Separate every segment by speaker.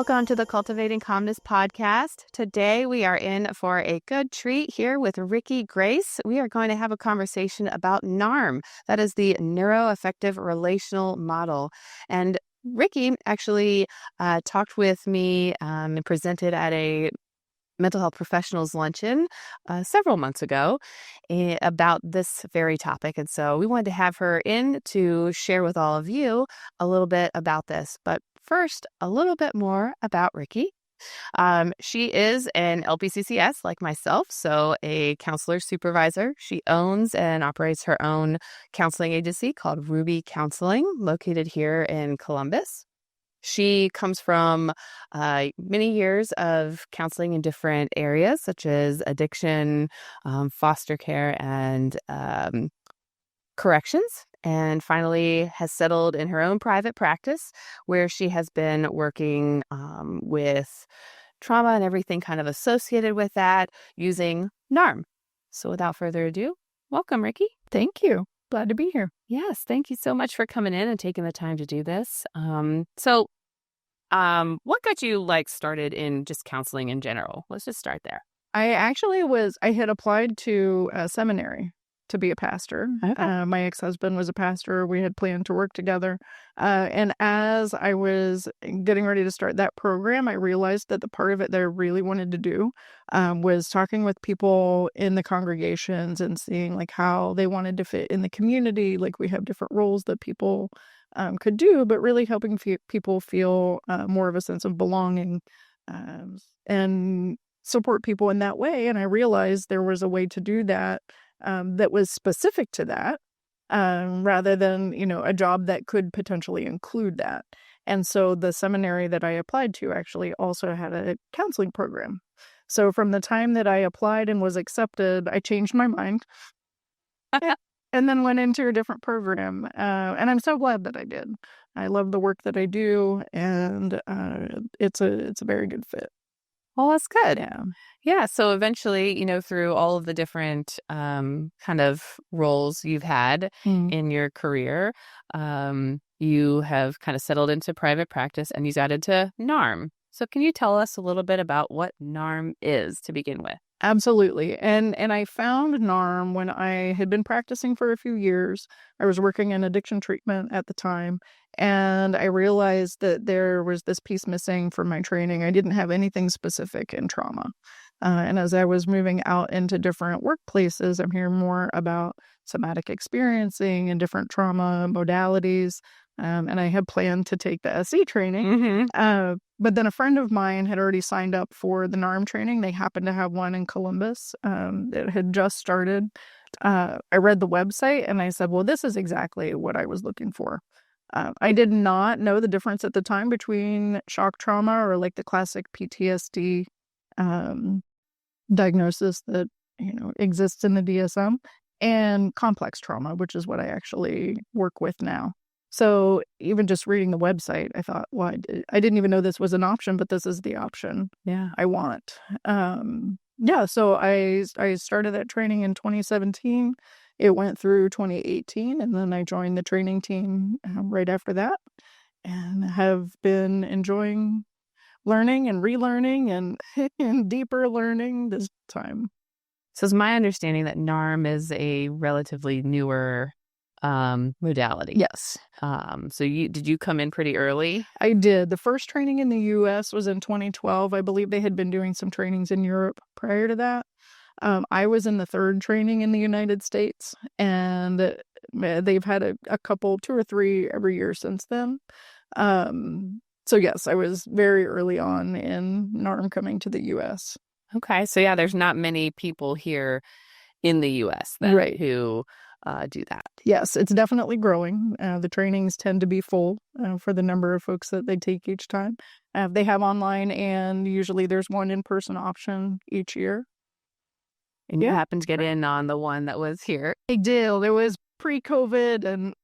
Speaker 1: Welcome to the Cultivating Calmness Podcast. Today we are in for a good treat here with Rikki Grace. We are going to have a conversation about NARM. That is the NeuroAffective Relational Model. And Rikki actually talked with me and presented at a mental health professionals luncheon several months ago about this very topic. And so we wanted to have her in to share with all of you a little bit about this. But first, a little bit more about Rikki. She is an LPCC-S like myself, so a counselor supervisor. She owns and operates her own counseling agency called Ruby Counseling, located here in Columbus. She comes from many years of counseling in different areas, such as addiction, foster care, and corrections, and finally has settled in her own private practice where she has been working with trauma and everything kind of associated with that using NARM. So without further ado, welcome, Rikki.
Speaker 2: Thank you. Glad to be here.
Speaker 1: Yes, thank you so much for coming in and taking the time to do this. What got you started in just counseling in general? Let's just start there.
Speaker 2: I had applied to a seminary to be a pastor.
Speaker 1: Okay.
Speaker 2: My ex-husband was a pastor. We had planned to work together. And as I was getting ready to start that program, I realized that the part of it that I really wanted to do was talking with people in the congregations and seeing how they wanted to fit in the community. We have different roles that people could do, but really helping people feel more of a sense of belonging and support people in that way. And I realized there was a way to do that that was specific to that rather than, a job that could potentially include that. And so the seminary that I applied to actually also had a counseling program. So from the time that I applied and was accepted, I changed my mind. And then went into a different program. And I'm so glad that I did. I love the work that I do, and it's a very good fit.
Speaker 1: Well, that's good.
Speaker 2: Yeah.
Speaker 1: Yeah. So eventually, through all of the different kind of roles you've had in your career, you have kind of settled into private practice and you got into NARM. So can you tell us a little bit about what NARM is to begin with?
Speaker 2: Absolutely. And I found NARM when I had been practicing for a few years. I was working in addiction treatment at the time, and I realized that there was this piece missing from my training. I didn't have anything specific in trauma. And as I was moving out into different workplaces, I'm hearing more about somatic experiencing and different trauma modalities. And I had planned to take the SE training. But then a friend of mine had already signed up for the NARM training. They happened to have one in Columbus. It had just started. I read the website and I said, well, this is exactly what I was looking for. I did not know the difference at the time between shock trauma or the classic PTSD diagnosis that exists in the DSM and complex trauma, which is what I actually work with now. So even just reading the website, I thought, well, I didn't even know this was an option, but this is the option I want. So I started that training in 2017. It went through 2018, and then I joined the training team right after that and have been enjoying learning and relearning and deeper learning this time.
Speaker 1: So it's my understanding that NARM is a relatively newer modality.
Speaker 2: Yes.
Speaker 1: So did you come in pretty early?
Speaker 2: I did. The first training in the U.S. was in 2012. I believe they had been doing some trainings in Europe prior to that. I was in the third training in the United States, and they've had a couple, 2 or 3 every year since then. So yes, I was very early on in NARM coming to the U.S.
Speaker 1: Okay. So yeah, there's not many people here in the U.S. then who do that.
Speaker 2: Yes, it's definitely growing. The trainings tend to be full for the number of folks that they take each time. They have online, and usually there's one in-person option each year.
Speaker 1: And you happened to get in on the one that was here.
Speaker 2: I did. It was pre-COVID, and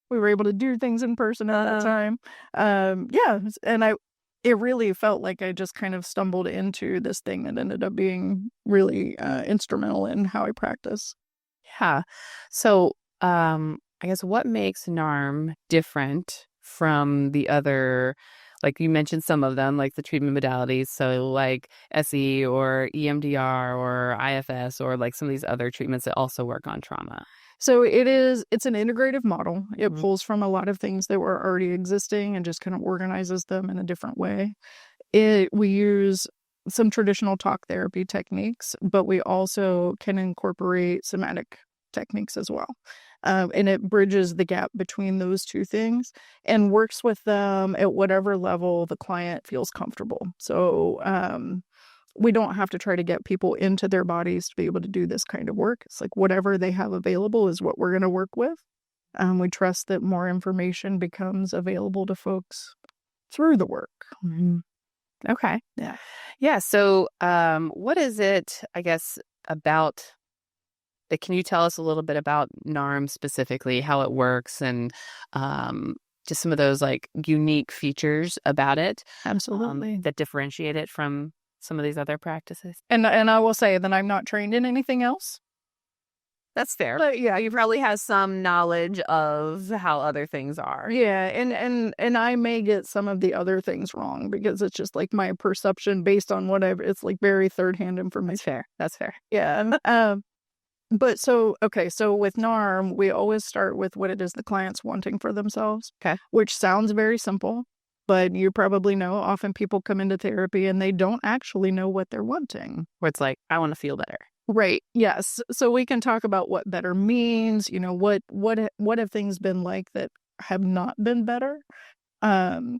Speaker 2: we were able to do things in person at that time. And it really felt like I just kind of stumbled into this thing that ended up being really instrumental in how I practice.
Speaker 1: Yeah. So I guess what makes NARM different from the other like you mentioned some of them, like the treatment modalities. So like SE or EMDR or IFS or like some of these other treatments that also work on trauma.
Speaker 2: So it's an integrative model. It
Speaker 1: Mhm.
Speaker 2: pulls from a lot of things that were already existing and just kind of organizes them in a different way. We use some traditional talk therapy techniques, but we also can incorporate somatic techniques as well. And it bridges the gap between those two things and works with them at whatever level the client feels comfortable. So we don't have to try to get people into their bodies to be able to do this kind of work. It's like whatever they have available is what we're going to work with. We trust that more information becomes available to folks through the work.
Speaker 1: Mhm. Okay.
Speaker 2: Yeah.
Speaker 1: Yeah. So, what is it, I guess, about? Can you tell us a little bit about NARM specifically, how it works, and just some of those like unique features about it
Speaker 2: Absolutely.
Speaker 1: that differentiate it from some of these other practices?
Speaker 2: And I will say that I'm not trained in anything else.
Speaker 1: That's fair.
Speaker 2: But yeah,
Speaker 1: You probably have some knowledge of how other things are.
Speaker 2: yeah, and I may get some of the other things wrong because it's just like my perception based on whatever. It's like very third-hand
Speaker 1: That's
Speaker 2: information.
Speaker 1: fair. That's fair.
Speaker 2: Yeah. But so with NARM, we always start with what it is the client's wanting for themselves.
Speaker 1: Okay.
Speaker 2: Which sounds very simple, but you probably know often people come into therapy and they don't actually know what they're wanting.
Speaker 1: Where it's like, I want to feel better.
Speaker 2: Right. Yes. So we can talk about what better means, what have things been like that have not been better? And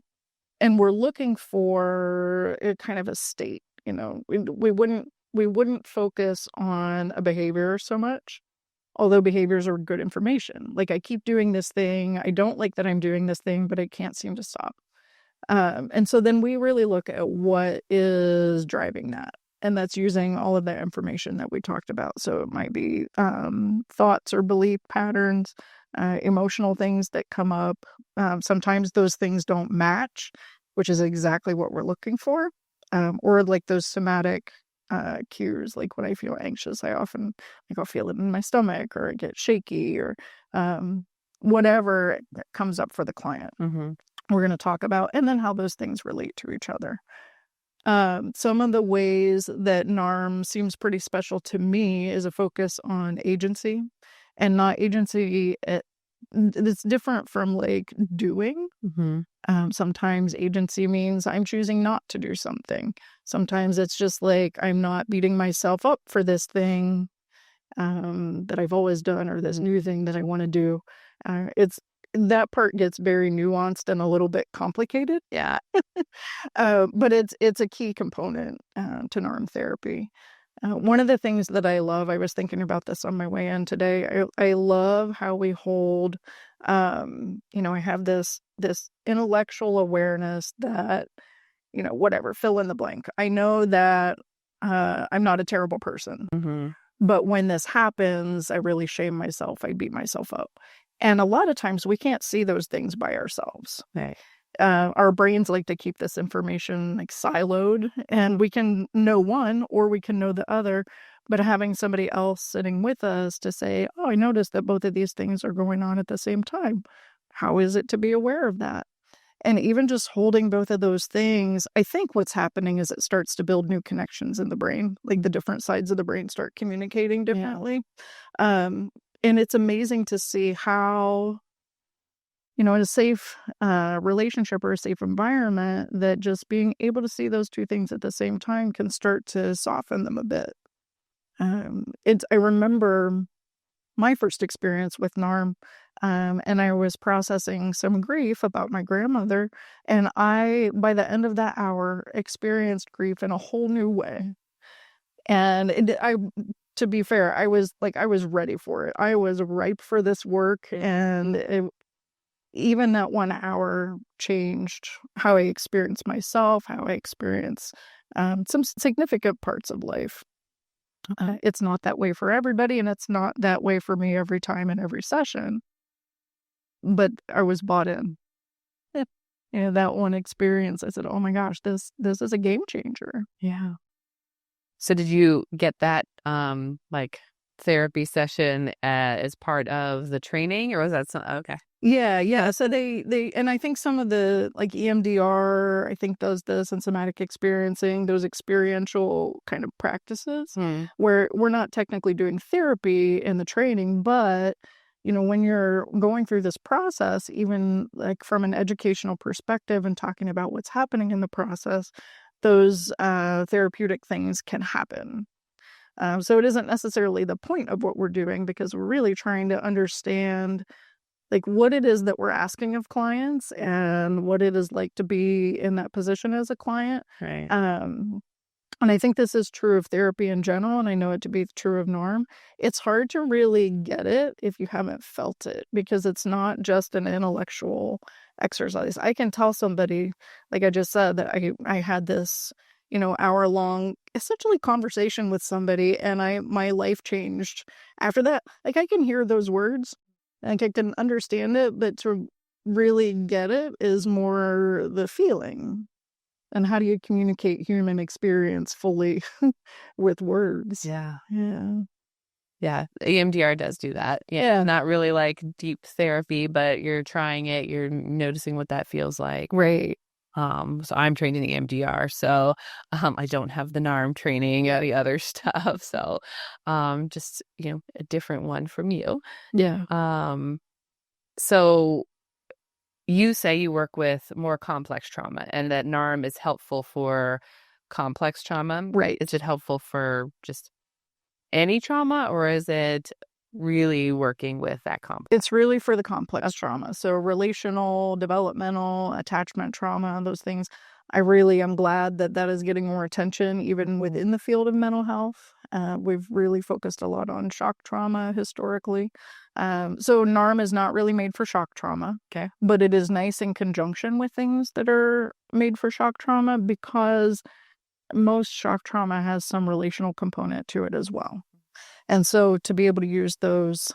Speaker 2: we're looking for a kind of a state, we wouldn't focus on a behavior so much, although behaviors are good information. Like I keep doing this thing. I don't like that I'm doing this thing, but I can't seem to stop. And so then we really look at what is driving that. And that's using all of that information that we talked about. So it might be thoughts or belief patterns, emotional things that come up. Sometimes those things don't match, which is exactly what we're looking for. Or like those somatic cues, like when I feel anxious, I'll feel it in my stomach or I get shaky or whatever comes up for the client.
Speaker 1: Mm-hmm.
Speaker 2: We're going to talk about, and then how those things relate to each other. Some of the ways that NARM seems pretty special to me is a focus on agency, and not agency. It's different from like doing.
Speaker 1: Mm-hmm.
Speaker 2: Sometimes agency means I'm choosing not to do something. Sometimes it's just like I'm not beating myself up for this thing that I've always done or this new thing that I want to do. That part gets very nuanced and a little bit complicated.
Speaker 1: Yeah.
Speaker 2: But it's a key component to NARM therapy. One of the things that I love, I was thinking about this on my way in today. I love how we hold, I have this intellectual awareness that, whatever, fill in the blank. I know that I'm not a terrible person,
Speaker 1: Mm-hmm.
Speaker 2: but when this happens, I really shame myself. I beat myself up. And a lot of times we can't see those things by ourselves.
Speaker 1: Right.
Speaker 2: Our brains like to keep this information like siloed, and we can know one or we can know the other, but having somebody else sitting with us to say, oh, I noticed that both of these things are going on at the same time. How is it to be aware of that? And even just holding both of those things, I think what's happening is it starts to build new connections in the brain, like the different sides of the brain start communicating differently. Yeah. And it's amazing to see how, in a safe relationship or a safe environment, that just being able to see those two things at the same time can start to soften them a bit. I remember my first experience with NARM, and I was processing some grief about my grandmother, and I, by the end of that hour, experienced grief in a whole new way. And to be fair, I was ready for it. I was ripe for this work, and even that 1 hour changed how I experience myself, how I experience some significant parts of life. It's not that way for everybody, and it's not that way for me every time in every session. But I was bought in. Yeah. That one experience, I said, "Oh my gosh, this is a game changer."
Speaker 1: Yeah. So did you get that like therapy session as part of the training, or was that okay?
Speaker 2: Yeah. So and I think some of the like EMDR, I think does this, and somatic experiencing, those experiential kind of practices where we're not technically doing therapy in the training, but when you're going through this process, even like from an educational perspective and talking about what's happening in the process, those therapeutic things can happen. So it isn't necessarily the point of what we're doing, because we're really trying to understand like what it is that we're asking of clients and what it is like to be in that position as a client.
Speaker 1: Right.
Speaker 2: And I think this is true of therapy in general, and I know it to be true of NARM. It's hard to really get it if you haven't felt it, because it's not just an intellectual exercise. I can tell somebody, like I just said, that I had this, hour-long, essentially conversation with somebody, and my life changed after that. Like I can hear those words, like I can understand it, but to really get it is more the feeling. And how do you communicate human experience fully with words?
Speaker 1: Yeah.
Speaker 2: Yeah.
Speaker 1: Yeah. EMDR does do that. Yeah. Not really like deep therapy, but you're trying it. You're noticing what that feels like.
Speaker 2: Right.
Speaker 1: So I'm trained in EMDR, so I don't have the NARM training or the other stuff. So just, a different one from you.
Speaker 2: Yeah.
Speaker 1: So you say you work with more complex trauma and that NARM is helpful for complex trauma.
Speaker 2: Right.
Speaker 1: Is it helpful for just any trauma, or is it really working with that complex?
Speaker 2: It's really for the complex trauma. So relational, developmental, attachment trauma, those things. I really am glad that that is getting more attention even within the field of mental health. We've really focused a lot on shock trauma historically. So NARM is not really made for shock trauma.
Speaker 1: Okay.
Speaker 2: But it is nice in conjunction with things that are made for shock trauma, because most shock trauma has some relational component to it as well. And so to be able to use those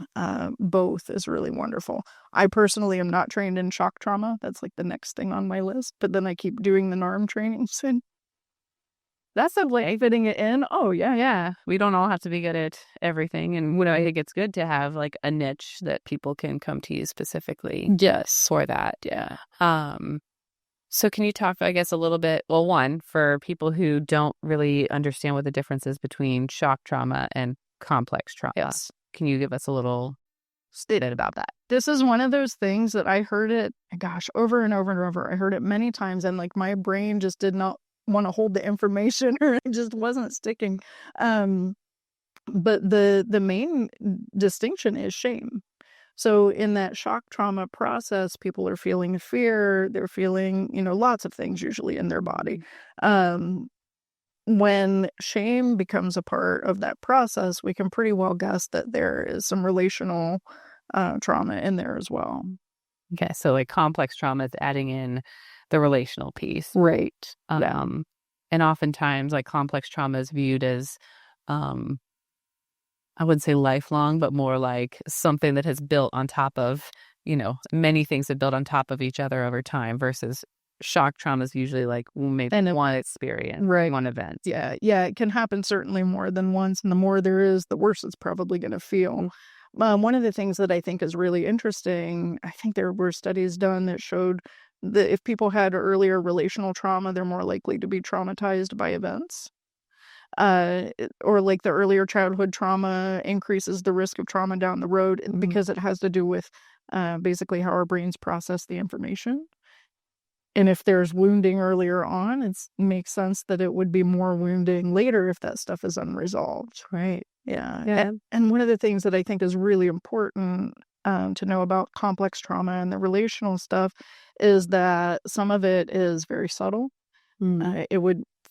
Speaker 2: both is really wonderful. I personally am not trained in shock trauma. That's like the next thing on my list. But then I keep doing the NARM trainings, and that's a way fitting it in. Oh, yeah.
Speaker 1: Yeah. We don't all have to be good at everything. And I think it's good to have like a niche that people can come to you specifically
Speaker 2: Yes.
Speaker 1: for that.
Speaker 2: Yeah.
Speaker 1: So can you talk, I guess, a little bit, well, one, for people who don't really understand what the difference is between shock trauma and complex trauma.
Speaker 2: Yes.
Speaker 1: Can you give us a little statement about that?
Speaker 2: This is one of those things that I heard it, gosh, over and over and over. I heard it many times, and like my brain just did not want to hold the information, or it just wasn't sticking. But the main distinction is shame. So in that shock trauma process, people are feeling fear. They're feeling, lots of things usually in their body. When shame becomes a part of that process, we can pretty well guess that there is some relational trauma in there as well.
Speaker 1: Okay, so like complex trauma is adding in the relational piece.
Speaker 2: Right.
Speaker 1: And oftentimes like complex trauma is viewed as, I wouldn't say lifelong, but more like something that has built on top of, many things that build on top of each other over time, versus shock trauma is usually like maybe one experience,
Speaker 2: right,
Speaker 1: one event.
Speaker 2: Yeah. It can happen certainly more than once, and the more there is, the worse it's probably going to feel. One of the things that I think is really interesting, I think there were studies done that showed that if people had earlier relational trauma, they're more likely to be traumatized by events. Or like the earlier childhood trauma increases the risk of trauma down the road, because it has to do with basically how our brains process the information. And if there's wounding earlier on, it makes sense that it would be more wounding later if that stuff is unresolved.
Speaker 1: Right.
Speaker 2: Yeah. And one of the things that I think is really important to know about complex trauma and the relational stuff is that some of it is very subtle.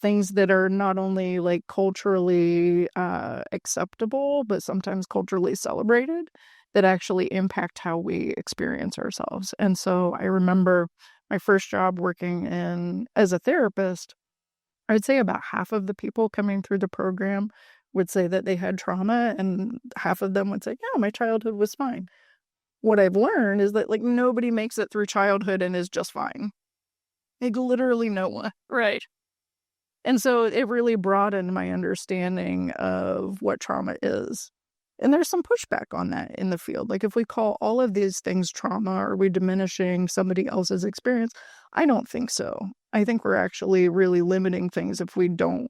Speaker 2: Things that are not only like culturally acceptable, but sometimes culturally celebrated, that actually impact how we experience ourselves. And so I remember my first job working as a therapist, I'd say about half of the people coming through the program would say that they had trauma, and half of them would say, yeah, my childhood was fine. What I've learned is that like nobody makes it through childhood and is just fine. Like literally no one. Right. And so it really broadened my understanding of what trauma is And there's some pushback on that in the field. Like if we call all of these things trauma, are we diminishing somebody else's experience? I don't think so. I think we're actually really limiting things if we don't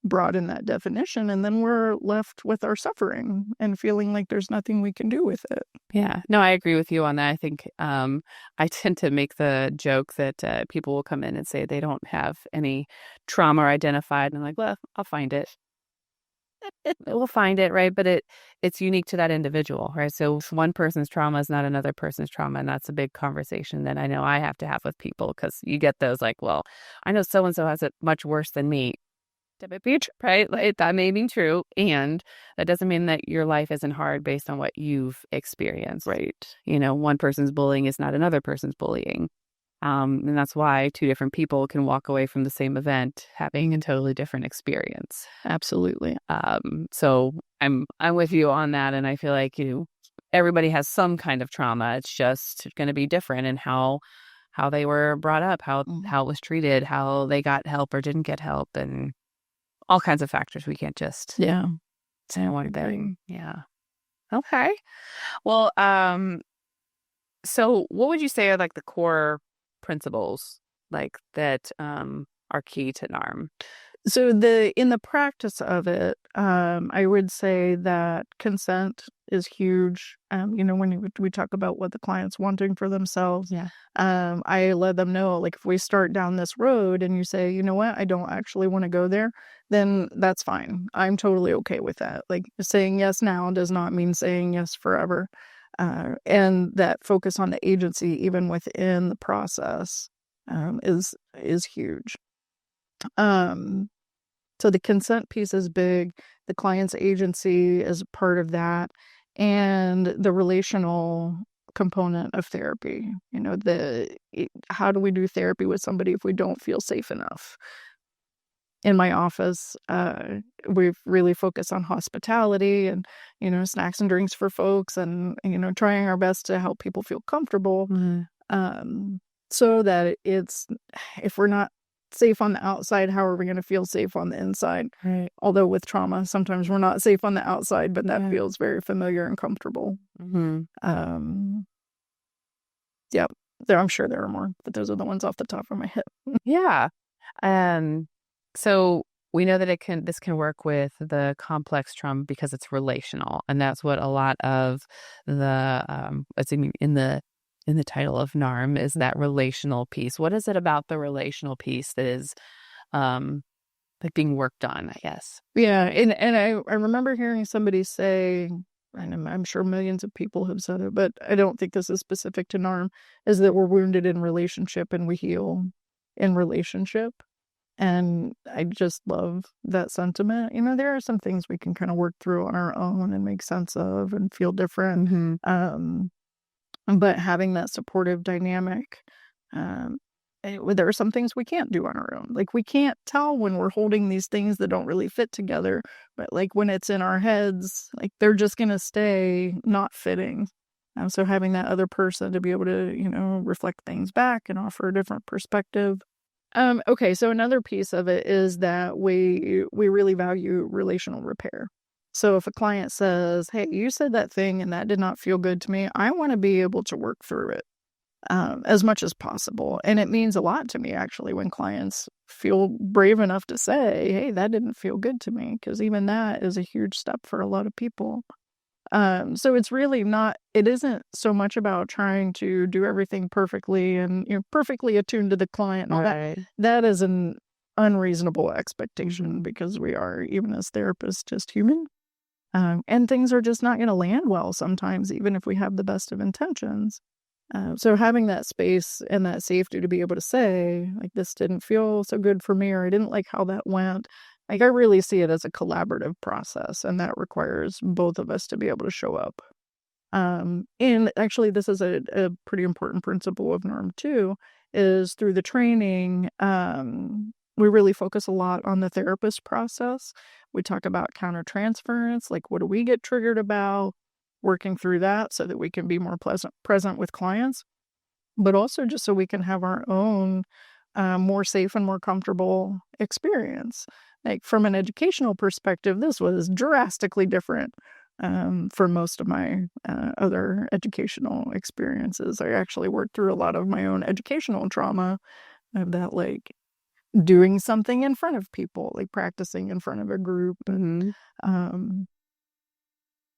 Speaker 2: broaden that definition, and then we're left with our suffering and feeling like there's nothing we can do with it.
Speaker 1: Yeah, no, I agree with you on that. I think I tend to make the joke that people will come in and say they don't have any trauma identified, and I'm like, well, I'll find it. We'll find it, right? But it's unique to that individual, right? So if one person's trauma is not another person's trauma, and that's a big conversation that I know I have to have with people, because you get those like, well, I know so-and-so has it much worse than me. That may be true, right? Like, that may be true. And that doesn't mean that your life isn't hard based on what you've experienced.
Speaker 2: Right.
Speaker 1: One person's bullying is not another person's bullying. And that's why two different people can walk away from the same event having a totally different experience.
Speaker 2: Absolutely.
Speaker 1: So I'm with you on that. And I feel like, everybody has some kind of trauma. It's just going to be different in how they were brought up, how it was treated, how they got help or didn't get help, and all kinds of factors. We can't just say one thing. Yeah. Okay. Well, so what would you say are like the core principles like that are key to NARM?
Speaker 2: So in the practice of it, I would say that consent is huge. When we talk about what the client's wanting for themselves, I let them know, like, if we start down this road and you say, you know what, I don't actually want to go there, then that's fine. I'm totally okay with that. Like, saying yes now does not mean saying yes forever. And that focus on the agency, even within the process, is huge. So the consent piece is big. The client's agency is part of that, and the relational component of therapy. How do we do therapy with somebody if we don't feel safe enough? In my office, we've really focused on hospitality and, snacks and drinks for folks, and, trying our best to help people feel comfortable. So that if we're not safe on the outside, how are we going to feel safe on the inside?
Speaker 1: Right.
Speaker 2: Although with trauma, sometimes we're not safe on the outside, but that feels very familiar and comfortable. Yep. I'm sure there are more, but those are the ones off the top of my head.
Speaker 1: Yeah. So we know that this can work with the complex trauma because it's relational, and that's what a lot of the in the title of NARM is, that relational piece. What is it about the relational piece that is like being worked on, I guess?
Speaker 2: Yeah, and I remember hearing somebody say, and I'm sure millions of people have said it, but I don't think this is specific to NARM, is that we're wounded in relationship and we heal in relationship. And I just love that sentiment. There are some things we can kind of work through on our own and make sense of and feel different. But having that supportive dynamic, there are some things we can't do on our own. Like, we can't tell when we're holding these things that don't really fit together, but like when it's in our heads, like they're just going to stay not fitting. So having that other person to be able to, reflect things back and offer a different perspective. Okay, so another piece of it is that we really value relational repair. So if a client says, hey, you said that thing and that did not feel good to me, I want to be able to work through it as much as possible. And it means a lot to me, actually, when clients feel brave enough to say, hey, that didn't feel good to me, because even that is a huge step for a lot of people. So it's really it isn't so much about trying to do everything perfectly and perfectly attuned to the client and all that. That is an unreasonable expectation, because we are, even as therapists, just human. And things are just not going to land well sometimes, even if we have the best of intentions. So having that space and that safety to be able to say, like, this didn't feel so good for me, or I didn't like how that went. Like, I really see it as a collaborative process, and that requires both of us to be able to show up. And actually, this is a pretty important principle of NARM too, is through the training, we really focus a lot on the therapist process. We talk about countertransference, like, what do we get triggered about, working through that so that we can be more present with clients, but also just so we can have our own more safe and more comfortable experience. Like, from an educational perspective, this was drastically different for most of my other educational experiences. I actually worked through a lot of my own educational trauma of that, like doing something in front of people, like practicing in front of a group. And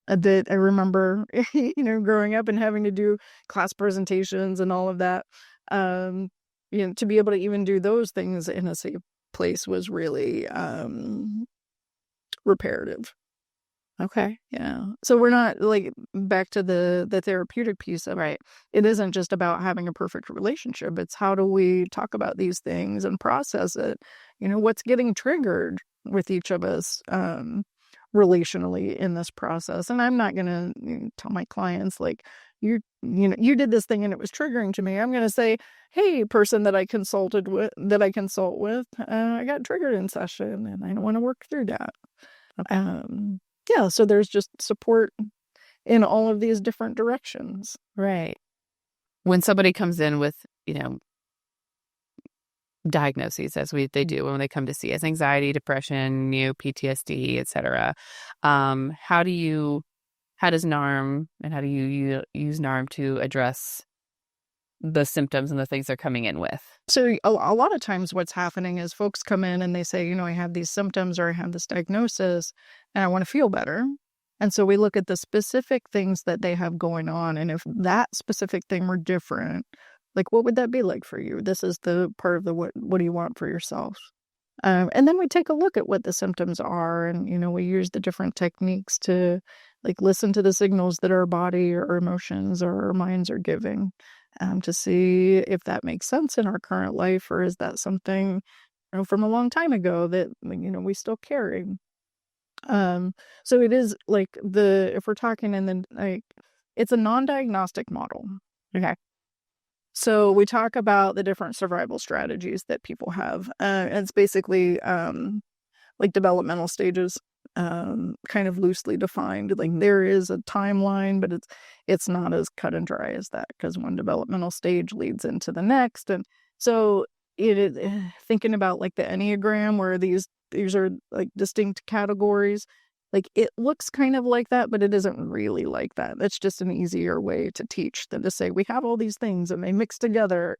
Speaker 2: that I remember, growing up and having to do class presentations and all of that. To be able to even do those things in a safe place was really reparative.
Speaker 1: Okay.
Speaker 2: Yeah. So we're not like back to the therapeutic piece of
Speaker 1: Right.
Speaker 2: it isn't just about having a perfect relationship. It's how do we talk about these things and process it? What's getting triggered with each of us relationally in this process. And I'm not going to tell my clients like you did this thing and it was triggering to me. I'm going to say, hey, person that I consult with, I got triggered in session and I don't want to work through that.
Speaker 1: Okay.
Speaker 2: Yeah, so there's just support in all of these different directions.
Speaker 1: Right. When somebody comes in with, diagnoses they do when they come to see us, anxiety, depression, PTSD, etc. How does NARM and how do you use NARM to address the symptoms and the things they're coming in with?
Speaker 2: So a lot of times what's happening is folks come in and they say, I have these symptoms or I have this diagnosis and I want to feel better. And so we look at the specific things that they have going on. And if that specific thing were different, like what would that be like for you? This is the part of the what do you want for yourself? And then we take a look at what the symptoms are. And, we use the different techniques to like listen to the signals that our body or emotions or our minds are giving. To see if that makes sense in our current life, or is that something from a long time ago that we still carry. So it is like if we're talking and then like it's a non-diagnostic model.
Speaker 1: Okay.
Speaker 2: So we talk about the different survival strategies that people have. It's basically like developmental stages, kind of loosely defined. Like there is a timeline, but it's not as cut and dry as that because one developmental stage leads into the next. And so it is thinking about like the Enneagram where these are like distinct categories. Like it looks kind of like that, but it isn't really like that. That's just an easier way to teach than to say we have all these things and they mix together.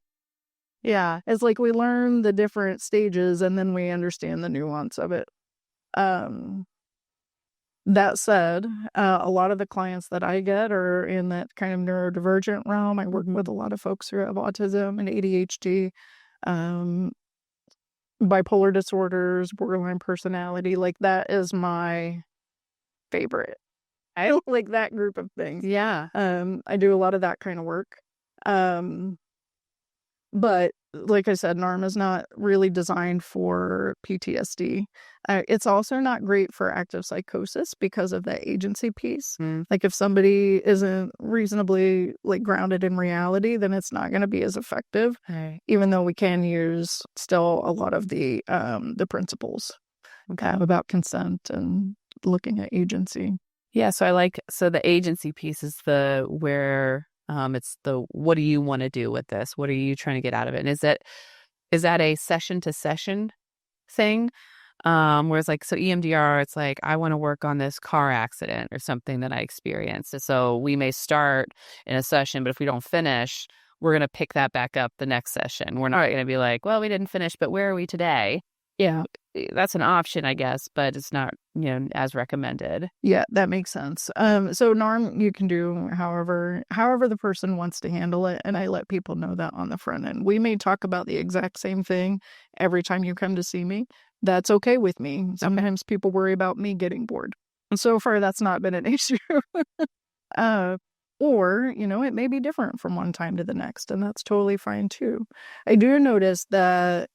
Speaker 2: Yeah, it's like we learn the different stages and then we understand the nuance of it. That said, a lot of the clients that I get are in that kind of neurodivergent realm. I work with a lot of folks who have autism and ADHD, bipolar disorders, borderline personality. Like that is my favorite. I don't like that group of things.
Speaker 1: Yeah.
Speaker 2: I do a lot of that kind of work. But like I said, NARM is not really designed for PTSD. It's also not great for active psychosis because of that agency piece. Like if somebody isn't reasonably like grounded in reality, then it's not going to be as effective.
Speaker 1: Right.
Speaker 2: Even though we can use still a lot of the principles about consent and looking at agency.
Speaker 1: Yeah. So the agency piece is where it's the what do you want to do with this? What are you trying to get out of it? And is that a session to session thing? Whereas like so EMDR, it's like I want to work on this car accident or something that I experienced. And so we may start in a session, but if we don't finish, we're going to pick that back up the next session. We're not going to be like, well, we didn't finish, but where are we today?
Speaker 2: Yeah.
Speaker 1: That's an option, I guess, but it's not, as recommended.
Speaker 2: Yeah, that makes sense. So NARM you can do however the person wants to handle it, and I let people know that on the front end. We may talk about the exact same thing every time you come to see me. That's okay with me. Sometimes people worry about me getting bored. And so far that's not been an issue. Or, it may be different from one time to the next, and that's totally fine too. I do notice that,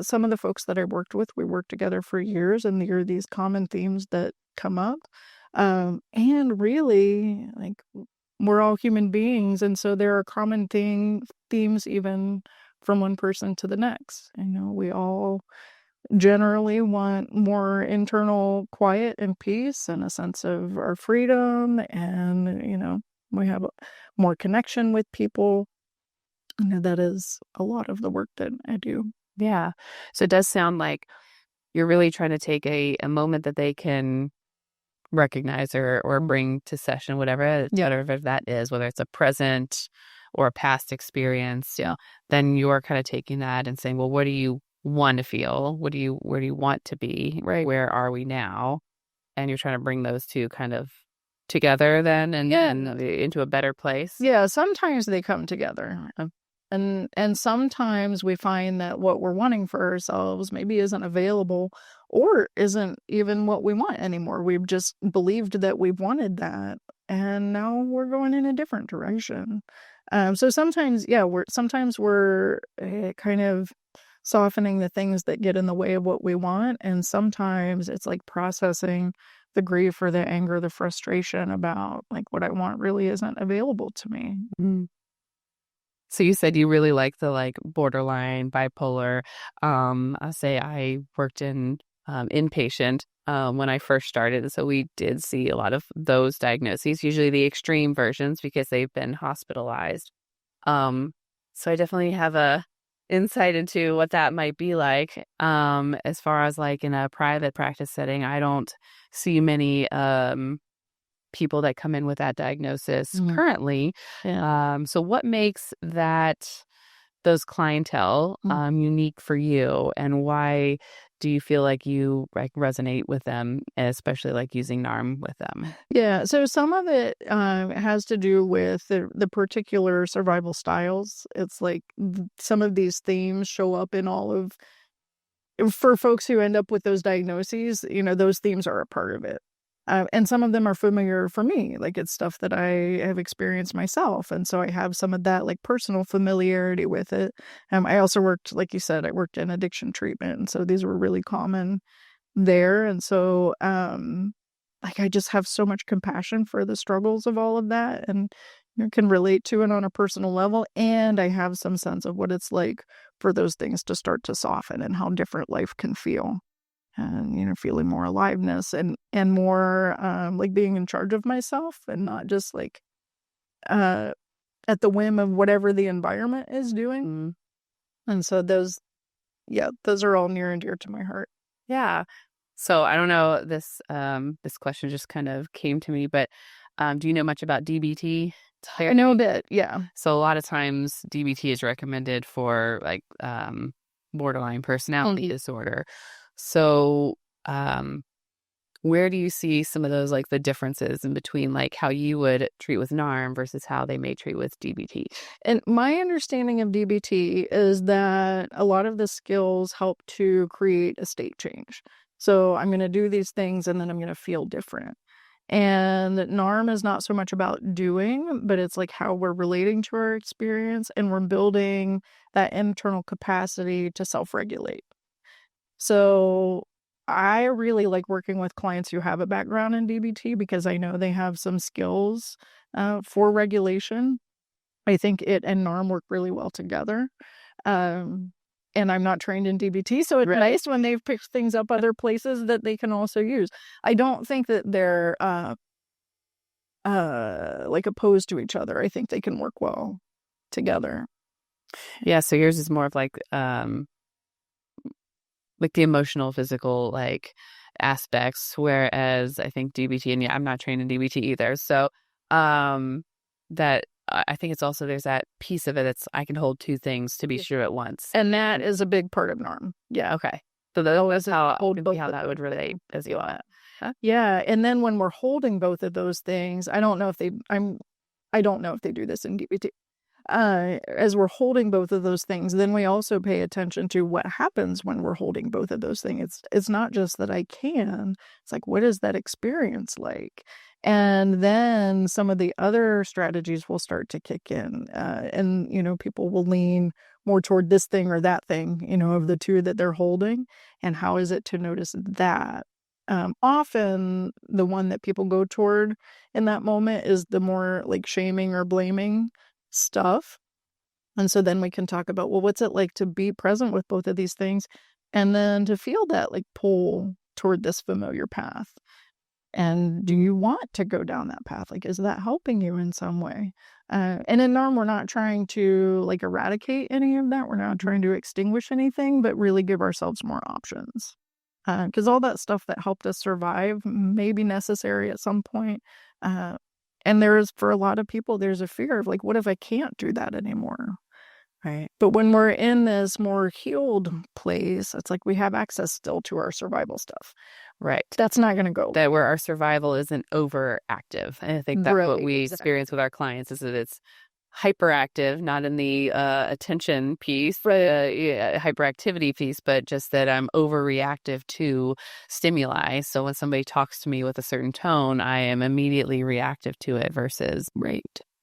Speaker 2: some of the folks that I worked with, we worked together for years, and there are these common themes that come up. And really, like, we're all human beings, and so there are common themes even from one person to the next. We all generally want more internal quiet and peace and a sense of our freedom and, we have more connection with people. That is a lot of the work that I do.
Speaker 1: Yeah. So it does sound like you're really trying to take a moment that they can recognize or bring to session, whatever that is, whether it's a present or a past experience, then you're kind of taking that and saying, well, what do you want to feel? Where do you want to be?
Speaker 2: Right.
Speaker 1: Where are we now? And you're trying to bring those two kind of together then and into a better place.
Speaker 2: Yeah, sometimes they come together. And sometimes we find that what we're wanting for ourselves maybe isn't available or isn't even what we want anymore. We've just believed that we've wanted that, and now we're going in a different direction. So sometimes, we're kind of softening the things that get in the way of what we want, and sometimes it's like processing the grief or the anger, the frustration about like what I want really isn't available to me.
Speaker 1: Mm-hmm. So you said you really like the borderline bipolar. I'll say I worked in inpatient when I first started. So we did see a lot of those diagnoses, usually the extreme versions because they've been hospitalized. So I definitely have a insight into what that might be like. As far as in a private practice setting, I don't see many people that come in with that diagnosis currently. Yeah. So what makes those clientele unique for you, and why do you feel like you resonate with them, especially using NARM with them?
Speaker 2: Yeah, so some of it has to do with the particular survival styles. It's some of these themes show up in for folks who end up with those diagnoses, those themes are a part of it. And some of them are familiar for me. It's stuff that I have experienced myself. And so I have some of that personal familiarity with it. I also worked, like you said, I worked in addiction treatment. And so these were really common there. And so, I just have so much compassion for the struggles of all of that and can relate to it on a personal level. And I have some sense of what it's like for those things to start to soften and how different life can feel. And feeling more aliveness and more being in charge of myself and not just at the whim of whatever the environment is doing. And so those are all near and dear to my heart.
Speaker 1: Yeah. So I don't know, this question just kind of came to me, but do you know much about DBT?
Speaker 2: I know a bit, yeah.
Speaker 1: So a lot of times DBT is recommended for borderline personality disorder. So, where do you see some of those, the differences in between, how you would treat with NARM versus how they may treat with DBT?
Speaker 2: And my understanding of DBT is that a lot of the skills help to create a state change. So I'm going to do these things and then I'm going to feel different. And NARM is not so much about doing, but it's how we're relating to our experience and we're building that internal capacity to self-regulate. So I really like working with clients who have a background in DBT because I know they have some skills for regulation. I think it and NARM work really well together. And I'm not trained in DBT, so it's nice when they've picked things up other places that they can also use. I don't think that they're opposed to each other. I think they can work well together.
Speaker 1: Yeah, so yours is more of the emotional, physical, aspects, whereas I think DBT, and I'm not trained in DBT either. So, that I think it's also, there's that piece of it that's, I can hold two things to be true at once.
Speaker 2: And that is a big part of NARM. Yeah.
Speaker 1: Okay. So that's how that would relate as you want.
Speaker 2: Huh? Yeah. And then when we're holding both of those things, I don't know if they do this in DBT. As we're holding both of those things, then we also pay attention to what happens when we're holding both of those things. It's not just that I can, it's what is that experience like? And then some of the other strategies will start to kick in. And people will lean more toward this thing or that thing, of the two that they're holding. And how is it to notice that? Often the one that people go toward in that moment is the more shaming or blaming stuff. And so then we can talk about, well, what's it like to be present with both of these things and then to feel that pull toward this familiar path. And do you want to go down that path? Is that helping you in some way? And in NARM, we're not trying to eradicate any of that. We're not trying to extinguish anything, but really give ourselves more options. Because all that stuff that helped us survive may be necessary at some point. And for a lot of people, there's a fear of like, what if I can't do that anymore?
Speaker 1: Right.
Speaker 2: But when we're in this more healed place, it's like we have access still to our survival stuff.
Speaker 1: Right.
Speaker 2: That's not going to go.
Speaker 1: That where our survival isn't overactive. And I think that's what we experience with our clients is that it's hyperactive, not in the attention piece, hyperactivity piece, but just that I'm overreactive to stimuli. So when somebody talks to me with a certain tone, I am immediately reactive to it versus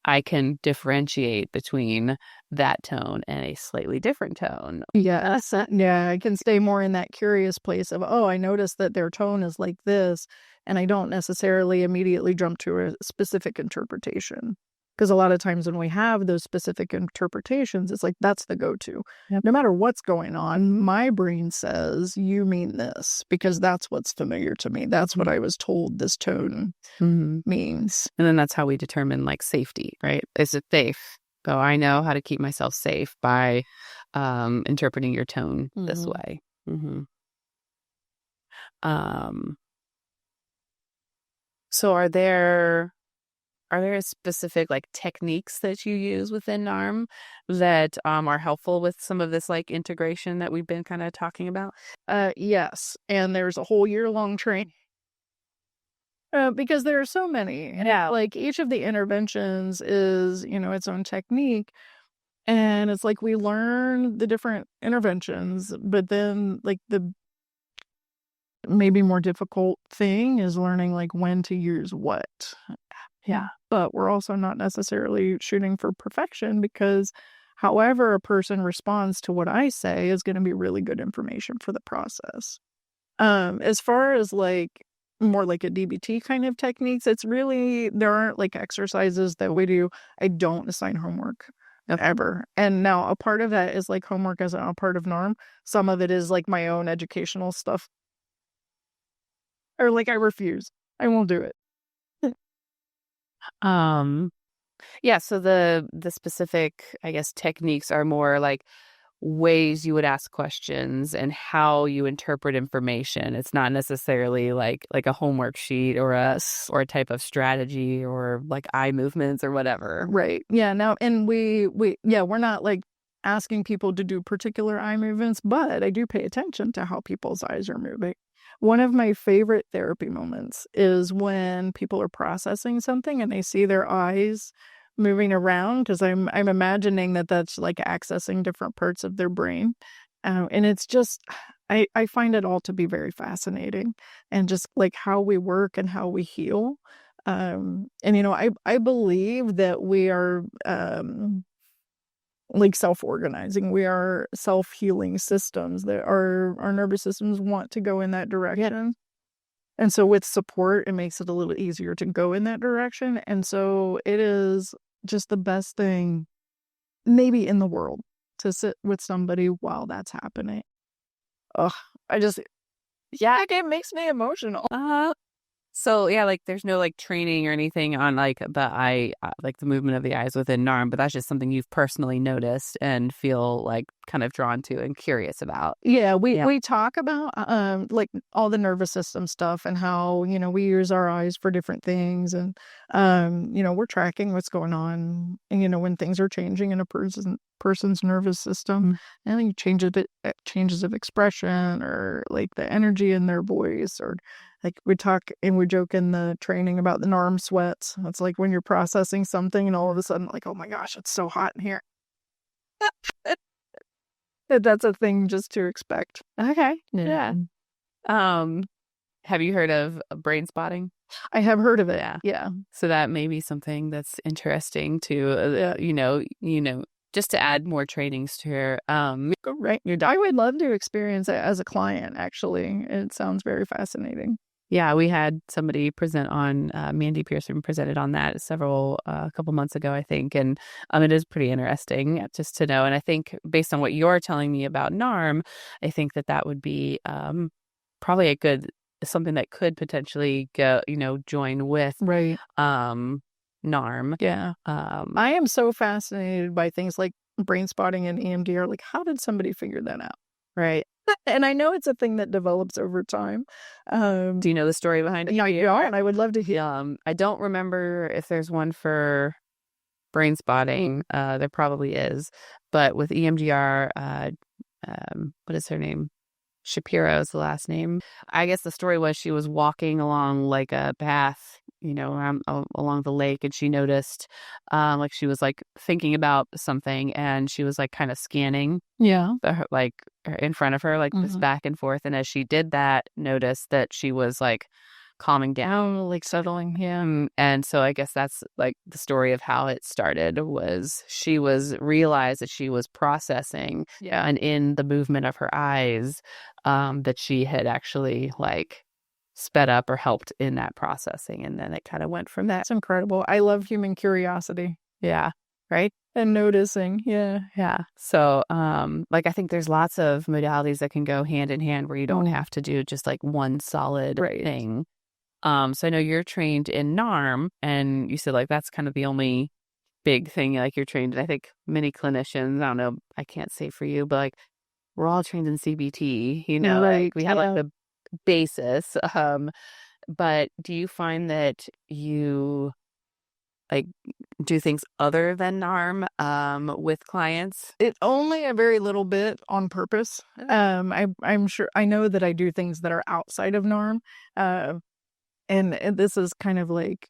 Speaker 1: I can differentiate between that tone and a slightly different tone.
Speaker 2: Yes. Yeah, I can stay more in that curious place of, I noticed that their tone is like this, and I don't necessarily immediately jump to a specific interpretation. Because a lot of times when we have those specific interpretations, it's like, that's the go-to.
Speaker 1: Yep.
Speaker 2: No matter what's going on, my brain says, you mean this, because that's what's familiar to me. That's what I was told this tone means.
Speaker 1: And then that's how we determine like safety, right? Is it safe? So I know how to keep myself safe by interpreting your tone this way. So are there specific like techniques that you use within NARM that are helpful with some of this like integration that we've been kind of talking about?
Speaker 2: Yes. And there's a whole year-long training. Because there are so many.
Speaker 1: Yeah.
Speaker 2: Like each of the interventions is, its own technique. And it's like we learn the different interventions, but then like the maybe more difficult thing is learning like when to use what.
Speaker 1: Yeah.
Speaker 2: But we're also not necessarily shooting for perfection because however a person responds to what I say is going to be really good information for the process. As far as like more like a DBT kind of techniques, it's really, there aren't like exercises that we do. I don't assign homework ever. And now a part of that is like homework as a part of NARM. Some of it is like my own educational stuff. Or like I refuse. I won't do it.
Speaker 1: Yeah, so the specific, I guess, techniques are more like ways you would ask questions and how you interpret information. It's not necessarily like a homework sheet or a type of strategy or like eye movements or whatever.
Speaker 2: Right. Yeah. Now, and we're not like asking people to do particular eye movements, but I do pay attention to how people's eyes are moving. One of my favorite therapy moments is when people are processing something and they see their eyes moving around, because I'm imagining that that's like accessing different parts of their brain. And it's just, I find it all to be very fascinating, and just like how we work and how we heal. And, I believe that we are like self-organizing. We are self-healing systems, that our nervous systems want to go in that direction. And so with support, it makes it a little easier to go in that direction. And so it is just the best thing maybe in the world to sit with somebody while that's happening. It makes me emotional.
Speaker 1: So yeah, like there's no like training or anything on like the eye, like the movement of the eyes within NARM, but that's just something you've personally noticed and feel like kind of drawn to and curious about.
Speaker 2: Yeah, we talk about like all the nervous system stuff and how, we use our eyes for different things, and we're tracking what's going on, and when things are changing in a person's nervous system, and you changes of expression, or like the energy in their voice, or like we talk and we joke in the training about the NARM sweats. It's like when you're processing something and all of a sudden like, oh my gosh, it's so hot in here. That's a thing just to expect.
Speaker 1: Okay. Yeah. Have you heard of brain spotting?
Speaker 2: I have heard of it. Yeah.
Speaker 1: So that may be something that's interesting to, just to add more trainings to her.
Speaker 2: Right. I would love to experience it as a client, actually. It sounds very fascinating.
Speaker 1: Yeah, we had somebody present on, Mandy Pearson presented on that a couple months ago, I think. And it is pretty interesting just to know. And I think based on what you're telling me about NARM, I think that would be probably something that could potentially go, join with NARM.
Speaker 2: Yeah. I am so fascinated by things like brain spotting and EMDR. Like, how did somebody figure that out?
Speaker 1: Right.
Speaker 2: And I know it's a thing that develops over time.
Speaker 1: Do you know the story behind it?
Speaker 2: Yeah, and I would love to hear.
Speaker 1: I don't remember if there's one for brain spotting. There probably is, but with EMDR, what is her name? Shapiro is the last name. I guess the story was she was walking along like a path, along the lake, and she noticed, like she was like thinking about something, and she was like kind of scanning, like in front of her, like this back and forth. And as she did that, noticed that she was like calming down, like settling him. And so I guess that's like the story of how it started, was she was realized that she was processing, and in the movement of her eyes, that she had actually like sped up or helped in that processing. And then it kind of went from that.
Speaker 2: It's incredible. I love human curiosity.
Speaker 1: Yeah. Right.
Speaker 2: And noticing. Yeah.
Speaker 1: Yeah. So, like, I think there's lots of modalities that can go hand in hand where you don't have to do just like one solid thing. So I know you're trained in NARM, and you said like that's kind of the only big thing like you're trained in. I think many clinicians, I don't know, I can't say for you, but like we're all trained in CBT, like we have like the basis. But do you find that you like do things other than NARM with clients?
Speaker 2: It only a very little bit on purpose. I'm sure I know that I do things that are outside of NARM. And this is kind of like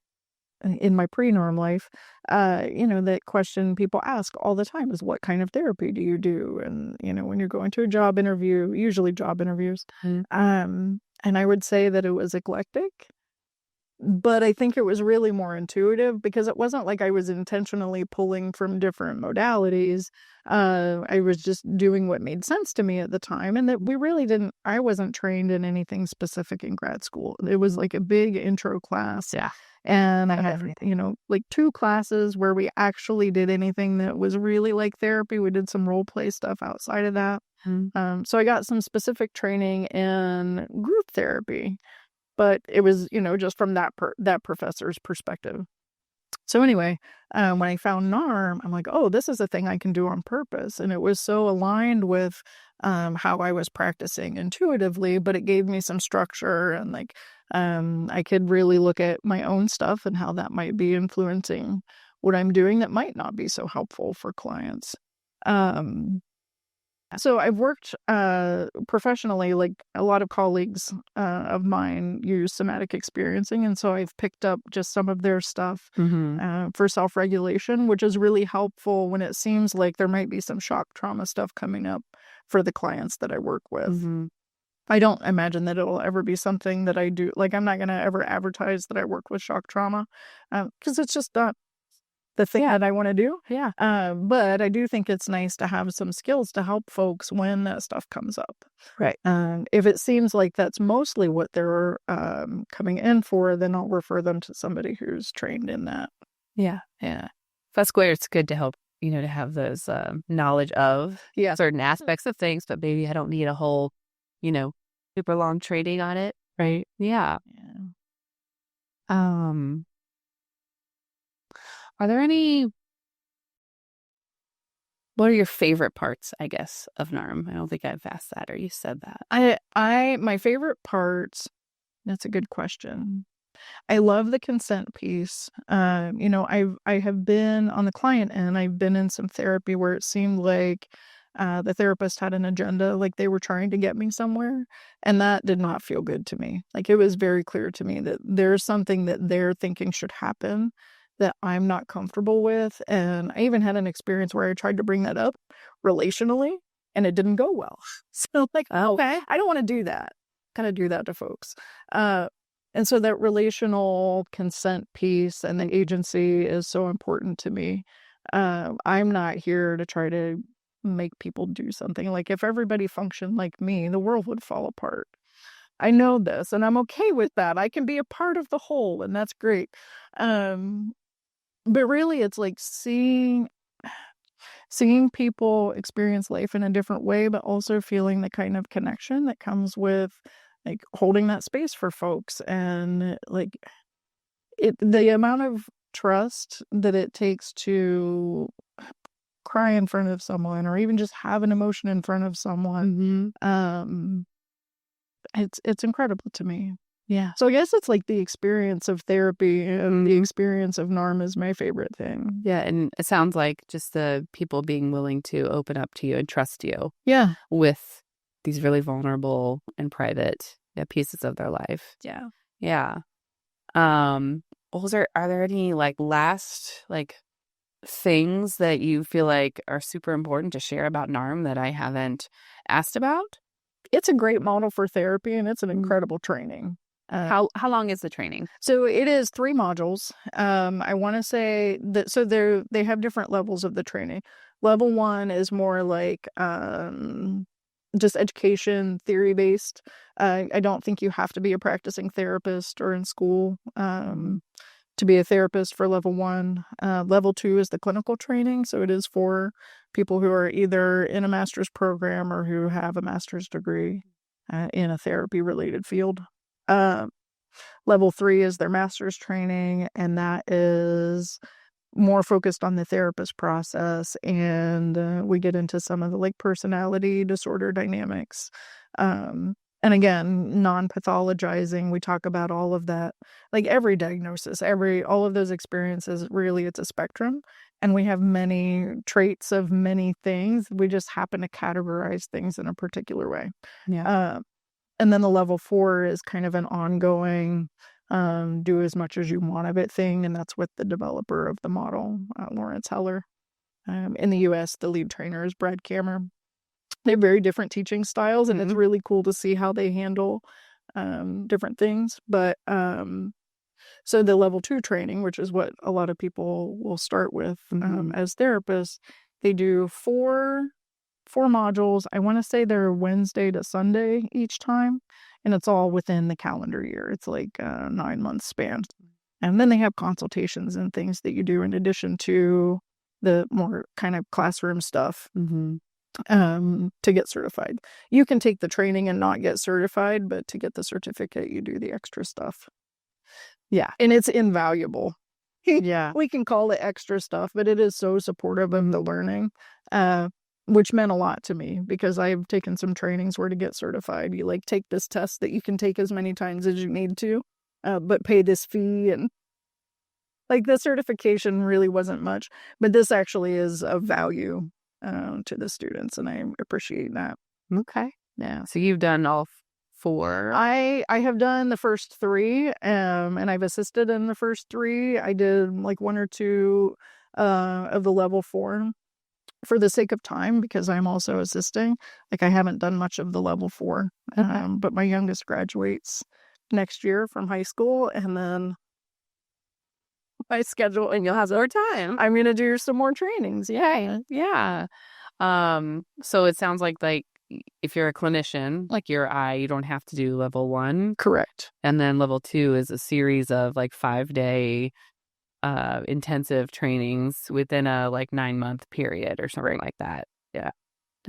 Speaker 2: in my pre-NARM life, that question people ask all the time is, what kind of therapy do you do? And, when you're going to a job interview, usually job interviews, and I would say that it was eclectic, but I think it was really more intuitive because it wasn't like I was intentionally pulling from different modalities. I was just doing what made sense to me at the time. And that I wasn't trained in anything specific in grad school. It was like a big intro class.
Speaker 1: Yeah.
Speaker 2: And I had, like 2 classes where we actually did anything that was really like therapy. We did some role play stuff outside of that. So I got some specific training in group therapy. But it was, just from that professor's perspective. So anyway, when I found NARM, I'm like, oh, this is a thing I can do on purpose. And it was so aligned with how I was practicing intuitively, but it gave me some structure, and like I could really look at my own stuff and how that might be influencing what I'm doing that might not be so helpful for clients. So I've worked professionally, like a lot of colleagues of mine use somatic experiencing. And so I've picked up just some of their stuff for self-regulation, which is really helpful when it seems like there might be some shock trauma stuff coming up for the clients that I work with. I don't imagine that it'll ever be something that I do. Like, I'm not going to ever advertise that I work with shock trauma because it's just not the thing that I want to do.
Speaker 1: Yeah.
Speaker 2: But I do think it's nice to have some skills to help folks when that stuff comes up.
Speaker 1: Right.
Speaker 2: If it seems like that's mostly what they're coming in for, then I'll refer them to somebody who's trained in that.
Speaker 1: Yeah. Yeah. That's where it's good to help, to have those knowledge of certain aspects of things, but maybe I don't need a whole, super long training on it. Right. Yeah. Are there what are your favorite parts, I guess, of NARM? I don't think I've asked that, or you said that.
Speaker 2: My favorite parts, that's a good question. I love the consent piece. I have been on the client end. I've been in some therapy where it seemed like the therapist had an agenda, like they were trying to get me somewhere. And that did not feel good to me. Like, it was very clear to me that there's something that they're thinking should happen that I'm not comfortable with. And I even had an experience where I tried to bring that up relationally and it didn't go well. So like, okay, I don't want to do that. Kind of do that to folks. And so that relational consent piece and the agency is so important to me. I'm not here to try to make people do something. Like, if everybody functioned like me, the world would fall apart. I know this, and I'm okay with that. I can be a part of the whole, and that's great. But really, it's like seeing people experience life in a different way, but also feeling the kind of connection that comes with like holding that space for folks, and like the amount of trust that it takes to cry in front of someone or even just have an emotion in front of someone. It's incredible to me.
Speaker 1: Yeah.
Speaker 2: So I guess it's like the experience of therapy and the experience of NARM is my favorite thing.
Speaker 1: Yeah. And it sounds like just the people being willing to open up to you and trust you.
Speaker 2: Yeah.
Speaker 1: With these really vulnerable and private pieces of their life.
Speaker 2: Yeah.
Speaker 1: Yeah. Are there any like last like things that you feel like are super important to share about NARM that I haven't asked about?
Speaker 2: It's a great model for therapy and it's an incredible training.
Speaker 1: How long is the training?
Speaker 2: So it is 3 modules. I want to say that so they have different levels of the training. Level 1 is more like just education, theory based. I don't think you have to be a practicing therapist or in school to be a therapist for level 1. Level 2 is the clinical training. So it is for people who are either in a master's program or who have a master's degree in a therapy related field. Level 3 is their master's training, and that is more focused on the therapist process. And we get into some of the like personality disorder dynamics. And again, non-pathologizing, we talk about all of that, like every diagnosis, all of those experiences, really it's a spectrum. And we have many traits of many things. We just happen to categorize things in a particular way.
Speaker 1: Yeah.
Speaker 2: And then the level 4 is kind of an ongoing, do as much as you want of it thing. And that's with the developer of the model, Lawrence Heller. In the US, the lead trainer is Brad Kammer. They have very different teaching styles, and it's really cool to see how they handle different things. But so the level 2 training, which is what a lot of people will start with as therapists, they do 4 modules. I want to say they're Wednesday to Sunday each time, and it's all within the calendar year. It's like a 9-month span. And then they have consultations and things that you do in addition to the more kind of classroom stuff to get certified. You can take the training and not get certified, but to get the certificate, you do the extra stuff. Yeah, and it's invaluable.
Speaker 1: Yeah.
Speaker 2: We can call it extra stuff, but it is so supportive of the learning. Which meant a lot to me because I've taken some trainings where to get certified, you like take this test that you can take as many times as you need to, but pay this fee. And like the certification really wasn't much, but this actually is of value to the students. And I appreciate that.
Speaker 1: Okay.
Speaker 2: Yeah.
Speaker 1: So you've done all 4?
Speaker 2: I have done the first 3 and I've assisted in the first 3. I did like 1 or 2 of the level 4. For the sake of time, because I'm also assisting, like I haven't done much of the level 4, but my youngest graduates next year from high school, and then my schedule, and
Speaker 1: You'll have more time.
Speaker 2: I'm going to do some more trainings. Yeah.
Speaker 1: Yeah. So it sounds like if you're a clinician, like you don't have to do level 1.
Speaker 2: Correct.
Speaker 1: And then level 2 is a series of like 5-day intensive trainings within a like 9-month period or something like that. Yeah.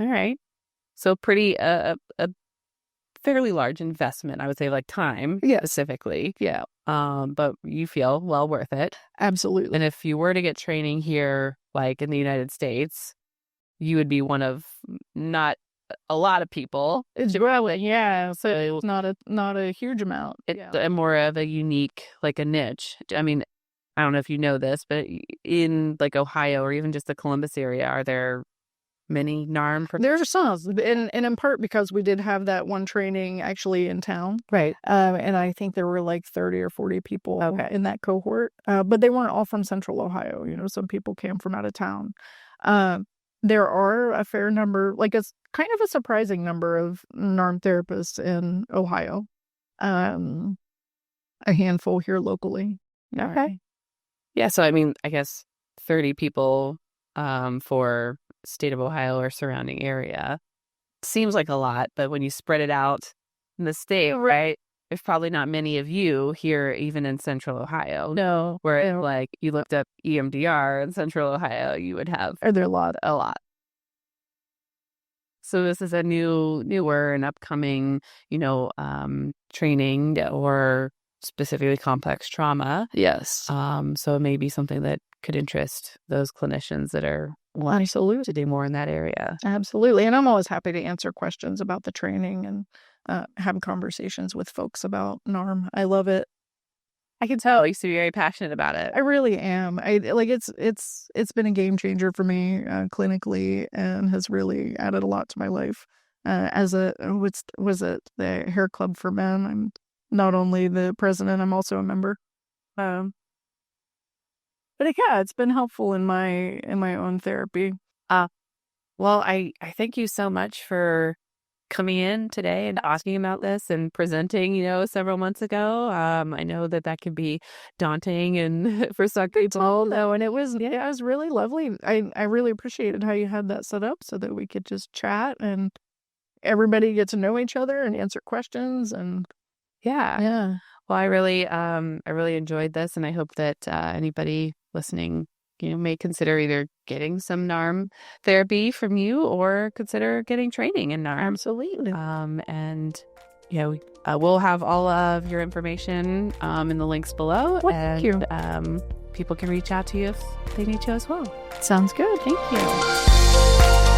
Speaker 1: All right. So pretty a fairly large investment, I would say, like time specifically.
Speaker 2: Yeah.
Speaker 1: But you feel well worth it.
Speaker 2: Absolutely.
Speaker 1: And if you were to get training here, like in the United States, you would be one of not a lot of people.
Speaker 2: It's really, yeah. So it's not a huge amount.
Speaker 1: It's more of a unique, like a niche. I mean, I don't know if you know this, but in like Ohio or even just the Columbus area, are there many NARM?
Speaker 2: There's some, and in part because we did have that one training actually in town.
Speaker 1: Right.
Speaker 2: And I think there were like 30 or 40 people in that cohort, but they weren't all from Central Ohio. You know, some people came from out of town. There are a fair number, like it's kind of a surprising number of NARM therapists in Ohio. A handful here locally.
Speaker 1: Okay. Yeah, so I mean, I guess 30 people for state of Ohio or surrounding area seems like a lot, but when you spread it out in the state, right, there's probably not many of you here, even in Central Ohio.
Speaker 2: No.
Speaker 1: Where like you looked up EMDR in Central Ohio, you would have
Speaker 2: Are there a lot?
Speaker 1: So this is a newer and upcoming, training or specifically complex trauma.
Speaker 2: Yes.
Speaker 1: So it may be something that could interest those clinicians that are wanting to do more in that area.
Speaker 2: Absolutely. And I'm always happy to answer questions about the training and have conversations with folks about NARM. I love it.
Speaker 1: I can tell you used to be very passionate about it.
Speaker 2: I really am. It's been a game changer for me clinically, and has really added a lot to my life. As a the Hair Club for Men, I'm not only the president, I'm also a member. But yeah, it's been helpful in my own therapy.
Speaker 1: Well, I thank you so much for coming in today and talking about this and presenting, several months ago. I know that can be daunting and for some people.
Speaker 2: No, and it was really lovely. I really appreciated how you had that set up so that we could just chat and everybody get to know each other and answer questions. And
Speaker 1: yeah. Well, I really enjoyed this, and I hope that anybody listening, may consider either getting some NARM therapy from you or consider getting training in NARM.
Speaker 2: Absolutely.
Speaker 1: And we'll have all of your information in the links below.
Speaker 2: Thank you.
Speaker 1: People can reach out to you if they need to as well.
Speaker 2: Sounds good.
Speaker 1: Thank you.